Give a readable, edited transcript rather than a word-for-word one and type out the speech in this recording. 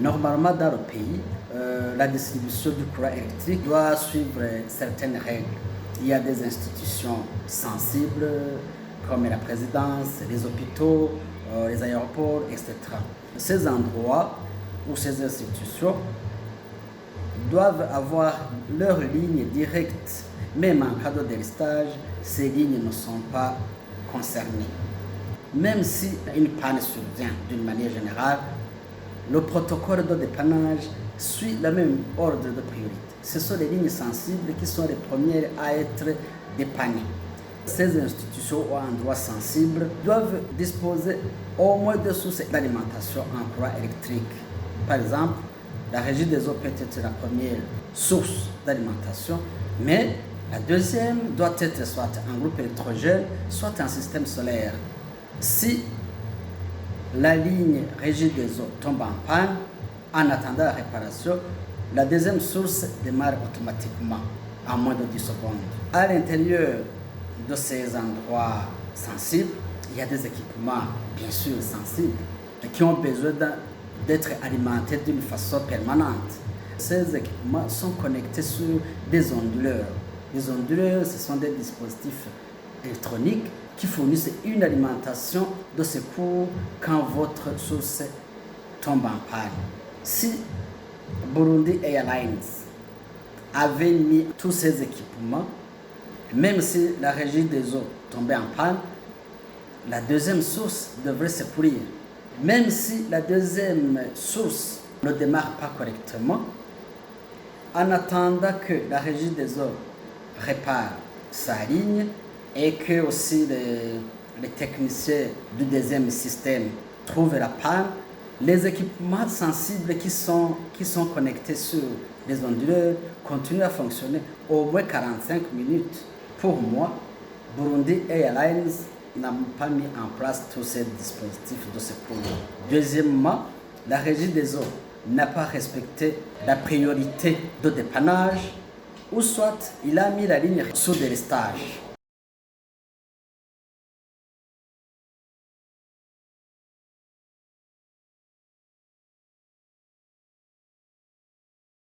Normalement, dans le pays, la distribution du courant électrique doit suivre certaines règles. Il y a des institutions sensibles comme la présidence, les hôpitaux, les aéroports, etc. Ces endroits ou ces institutions doivent avoir leurs lignes directes. Même en cas de délestage, ces lignes ne sont pas concernées. Même si une panne survient d'une manière générale, le protocole de dépannage suit le même ordre de priorité. Ce sont les lignes sensibles qui sont les premières à être dépannées. Ces institutions ou endroits sensibles doivent disposer au moins de sources d'alimentation en courant électrique. Par exemple, la régie des eaux peut être la première source d'alimentation, mais la deuxième doit être soit un groupe électrogène, soit un système solaire. Si la ligne régie des eaux tombe en panne, en attendant la réparation, la deuxième source démarre automatiquement en moins de 10 secondes. À l'intérieur de ces endroits sensibles, il y a des équipements bien sûr sensibles qui ont besoin d'être alimentés d'une façon permanente. Ces équipements sont connectés sur des onduleurs. Les onduleurs, ce sont des dispositifs électroniques qui fournissent une alimentation de secours quand votre source tombe en panne. Si Burundi Airlines avait mis tous ces équipements, même si la régie des eaux tombait en panne, la deuxième source devrait se pourrir. Même si la deuxième source ne démarre pas correctement, en attendant que la régie des eaux répare sa ligne et que aussi les techniciens du deuxième système trouvent la panne, les équipements sensibles qui sont connectés sur les onduleurs continuent à fonctionner au moins 45 minutes. Pour moi, Burundi Airlines n'a pas mis en place tous ces dispositifs de secours. Deuxièmement, la régie des eaux n'a pas respecté la priorité de dépannage, ou soit il a mis la ligne sous délestage.